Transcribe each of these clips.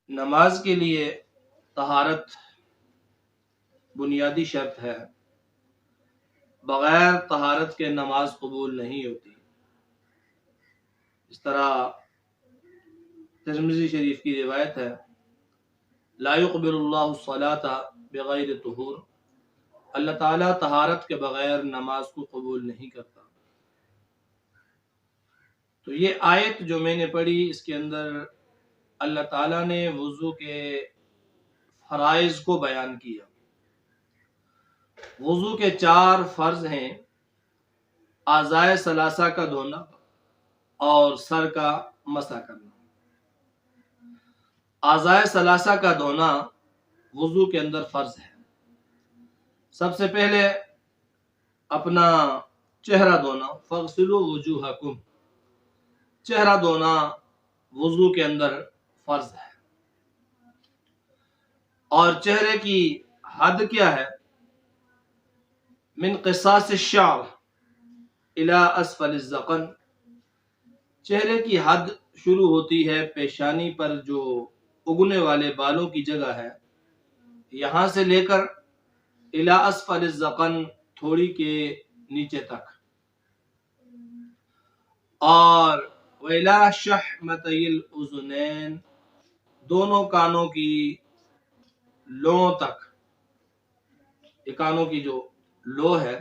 نماز کے لیے طہارت بنیادی شرط ہے، بغیر طہارت کے نماز قبول نہیں ہوتی۔ اس طرح ترمذی شریف کی روایت ہے، لا يقبل اللہ الصلاۃ بغیر طہور، اللہ تعالیٰ طہارت کے بغیر نماز کو قبول نہیں کرتا۔ تو یہ آیت جو میں نے پڑھی، اس کے اندر اللہ تعالیٰ نے وضو کے فرائض کو بیان کیا۔ وضو کے 4 فرض ہیں: اعضائے ثلاثہ کا دھونا اور سر کا مسح کرنا۔ اعضائے ثلاثہ کا دھونا وضو کے اندر فرض ہے۔ سب سے پہلے اپنا چہرہ دھونا، فاغسلوا وجوہکم، چہرہ دھونا وضو کے اندر فرض ہے۔ اور چہرے کی حد کیا ہے؟ من قصاص الشعر الى اسفل الذقن، چہرے کی حد شروع ہوتی ہے پیشانی پر جو اگنے والے بالوں کی جگہ ہے، یہاں سے لے کر الى اسفل الذقن، تھوڑی کے نیچے تک، اور وَإِلَى شَحْمَتَيِ الْأُذُنَيْن، دونوں کانوں کی لوؤں تک، یہ کانوں کی جو لو ہے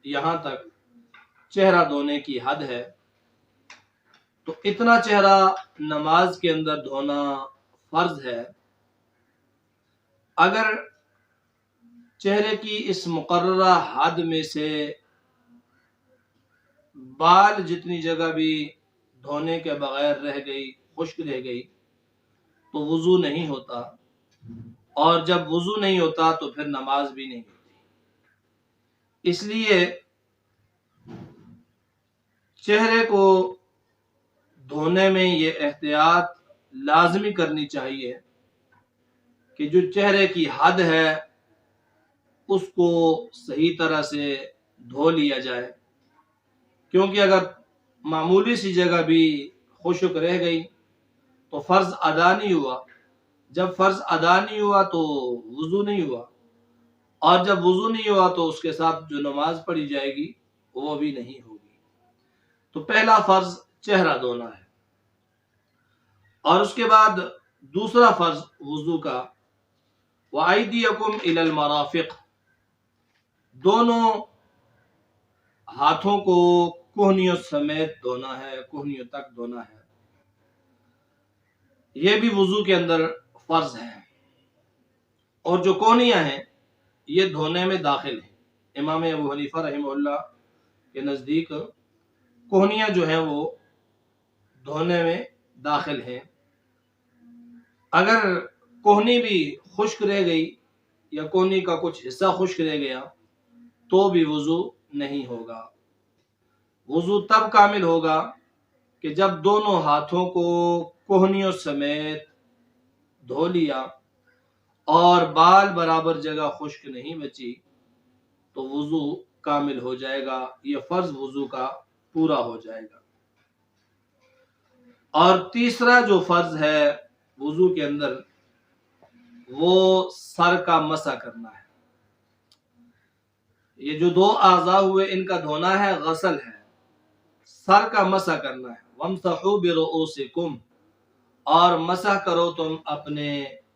یہاں تک چہرہ دھونے کی حد ہے۔ تو اتنا چہرہ نماز کے اندر دھونا فرض ہے۔ اگر چہرے کی اس مقررہ حد میں سے بال جتنی جگہ بھی دھونے کے بغیر رہ گئی، خشک رہ گئی، تو وضو نہیں ہوتا، اور جب وضو نہیں ہوتا تو پھر نماز بھی نہیں ہوتی۔ اس لیے چہرے کو دھونے میں یہ احتیاط لازمی کرنی چاہیے کہ جو چہرے کی حد ہے اس کو صحیح طرح سے دھو لیا جائے، کیونکہ اگر معمولی سی جگہ بھی خشک رہ گئی تو فرض ادا نہیں ہوا، جب فرض ادا نہیں ہوا تو وضو نہیں ہوا، اور جب وضو نہیں ہوا تو اس کے ساتھ جو نماز پڑھی جائے گی وہ بھی نہیں ہوگی۔ تو پہلا فرض چہرہ دھونا ہے، اور اس کے بعد دوسرا فرض وضو کا، وَأَيْدِيَكُمْ إِلَى الْمَرَافِقِ، دونوں ہاتھوں کو کوہنیوں سمیت دھونا ہے، کوہنیوں تک دھونا ہے۔ یہ بھی وضو کے اندر فرض ہے، اور جو کوہنیاں ہیں یہ دھونے میں داخل ہیں۔ امام ابو حنیفہ رحمہ اللہ کے نزدیک کوہنیاں جو ہیں وہ دھونے میں داخل ہیں۔ اگر کوہنی بھی خشک رہ گئی یا کوہنی کا کچھ حصہ خشک رہ گیا تو بھی وضو نہیں ہوگا۔ وضو تب کامل ہوگا کہ جب دونوں ہاتھوں کو کوہنیوں سمیت دھو لیا اور بال برابر جگہ خشک نہیں بچی تو وضو کامل ہو جائے گا، یہ فرض وضو کا پورا ہو جائے گا۔ اور تیسرا جو فرض ہے وضو کے اندر، وہ سر کا مسح کرنا ہے۔ یہ جو 2 اعضاء ہوئے ان کا دھونا ہے، غسل ہے، سر کا مسح کرنا ہے۔ وَامْسَحُوا بِرُؤُوسِكُمْ، اور مسح کرو تم اپنے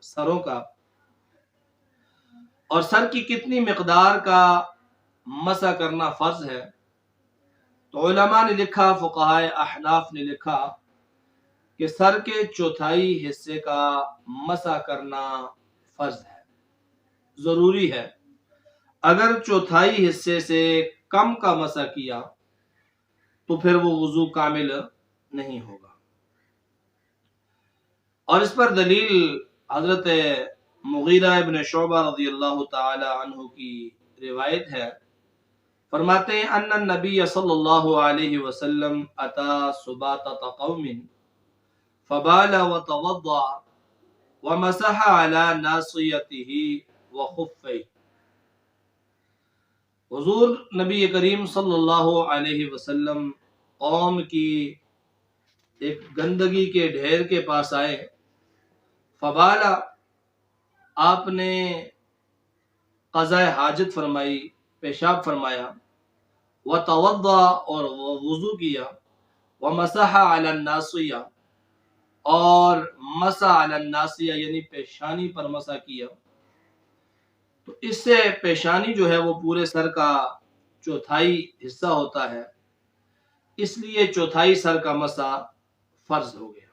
سروں کا۔ اور سر کی کتنی مقدار کا مسح کرنا فرض ہے؟ تو علماء نے لکھا، فقہاء احناف نے لکھا کہ سر کے چوتھائی حصے کا مسح کرنا فرض ہے، ضروری ہے۔ اگر چوتھائی حصے سے کم کا مسح کیا تو پھر وہ وضو کامل نہیں ہوگا۔ اور اس پر دلیل حضرت مغیرہ ابن شعبہ رضی اللہ تعالی عنہ کی روایت ہے، فرماتے ہیں ان النبی صلی اللہ علیہ وسلم اتی سباطۃ قوم فبال وتوضأ ومسح على ناصیتہ وخفیہ، حضور نبی کریم صلی اللہ علیہ وسلم قوم کی ایک گندگی کے ڈھیر کے پاس آئے، فبالا، آپ نے قضاء حاجت فرمائی، پیشاب فرمایا، وتوضا، اور وضو کیا، ومسح علی الناصیہ، اور مسح علی الناصیہ یعنی پیشانی پر مسح کیا، تو اس سے پیشانی جو ہے وہ پورے سر کا چوتھائی حصہ ہوتا ہے، اس لیے چوتھائی سر کا مسح فرض ہو گیا۔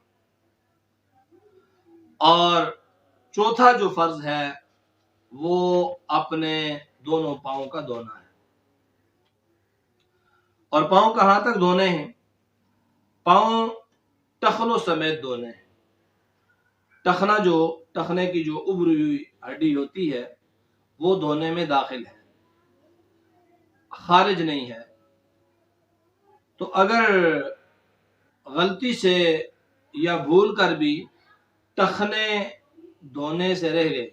اور چوتھا جو فرض ہے وہ اپنے دونوں پاؤں کا دھونا ہے۔ اور پاؤں کہاں تک دھونے ہیں؟ پاؤں ٹخنوں سمیت دھونے ہیں۔ ٹخنے کی جو ابری ہوئی ہڈی ہوتی ہے وہ دھونے میں داخل ہے، خارج نہیں ہے۔ تو اگر غلطی سے یا بھول کر بھی ٹخنے دھونے سے رہ گئے،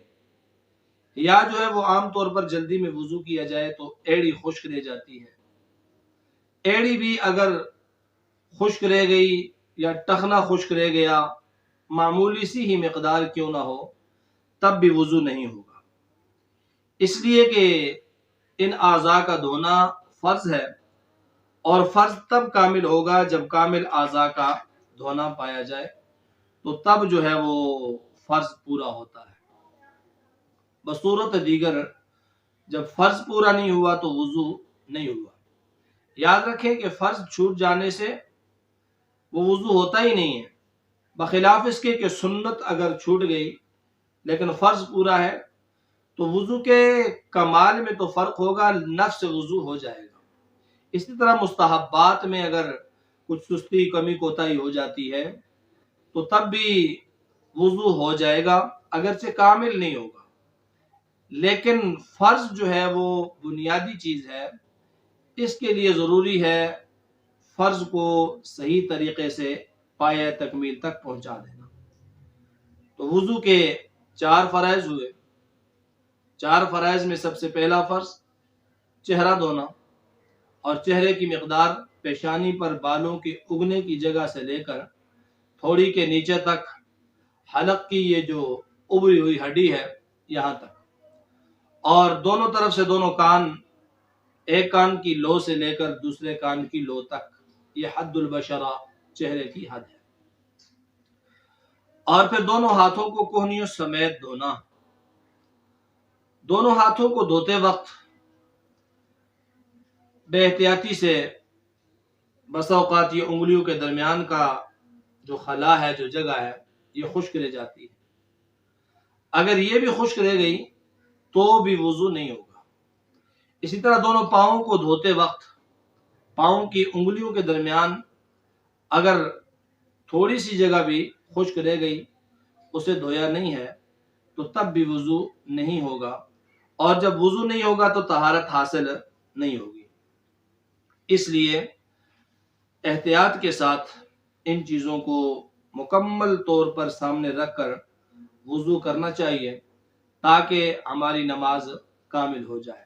یا جو ہے وہ عام طور پر جلدی میں وضو کیا جائے تو ایڑی خشک رہ جاتی ہے، ایڑی بھی اگر خشک رہ گئی یا ٹخنا خشک رہ گیا، معمولی سی ہی مقدار کیوں نہ ہو، تب بھی وضو نہیں ہوگا، اس لیے کہ ان اعضاء کا دھونا فرض ہے، اور فرض تب کامل ہوگا جب کامل اعضاء کا دھونا پایا جائے، تو تب جو ہے وہ فرض پورا ہوتا ہے۔ بصورت دیگر جب فرض پورا نہیں ہوا تو وضو نہیں ہوا۔ یاد رکھیں کہ فرض چھوٹ جانے سے وہ وضو ہوتا ہی نہیں ہے، بخلاف اس کے کہ سنت اگر چھوٹ گئی لیکن فرض پورا ہے تو وضو کے کمال میں تو فرق ہوگا، نفس وضو ہو جائے گا۔ اسی طرح مستحبات میں اگر کچھ سستی کمی کوتاہی ہو جاتی ہے تو تب بھی وضو ہو جائے گا، اگرچہ کامل نہیں ہوگا، لیکن فرض جو ہے وہ بنیادی چیز ہے، اس کے لیے ضروری ہے فرض کو صحیح طریقے سے پایہ تکمیل تک پہنچا دینا۔ تو وضو کے 4 فرائض ہوئے۔ 4 فرائض میں سب سے پہلا فرض چہرہ دھونا، اور چہرے کی مقدار پیشانی پر بالوں کے اگنے کی جگہ سے لے کر تھوڑی کے نیچے تک، حلق کی یہ جو ابری ہوئی ہڈی ہے یہاں تک، اور دونوں طرف سے دونوں کان، ایک کان کی لو سے لے کر دوسرے کان کی لو تک، یہ حد البشرہ چہرے کی حد ہے۔ اور پھر دونوں ہاتھوں کو کوہنیوں سمیت دھونا۔ دونوں ہاتھوں کو دھوتے وقت بے احتیاطی سے بسا اوقات یہ انگلیوں کے درمیان کا جو خلا ہے، جو جگہ ہے، یہ خشک رہ جاتی ہے۔ اگر یہ بھی خشک رہ گئی تو بھی وضو نہیں ہوگا۔ اسی طرح دونوں پاؤں کو دھوتے وقت پاؤں کی انگلیوں کے درمیان اگر تھوڑی سی جگہ بھی خشک رہ گئی، اسے دھویا نہیں ہے، تو تب بھی وضو نہیں ہوگا، اور جب وضو نہیں ہوگا تو طہارت حاصل نہیں ہوگی۔ اس لیے احتیاط کے ساتھ ان چیزوں کو مکمل طور پر سامنے رکھ کر وضو کرنا چاہیے تاکہ ہماری نماز کامل ہو جائے۔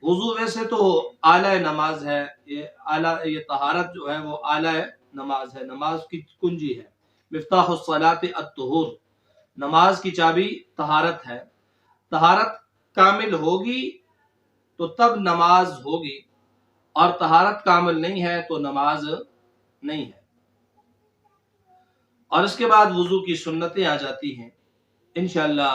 وضو ویسے تو اعلی نماز ہے، یہ طہارت جو ہے وہ اعلی نماز ہے، نماز کی کنجی ہے۔ مفتاح الصلاۃ الطہور، نماز کی چابی طہارت ہے۔ طہارت کامل ہوگی تو تب نماز ہوگی، اور طہارت کامل نہیں ہے تو نماز نہیں ہے۔ اور اس کے بعد وضو کی سنتیں آ جاتی ہیں، انشاءاللہ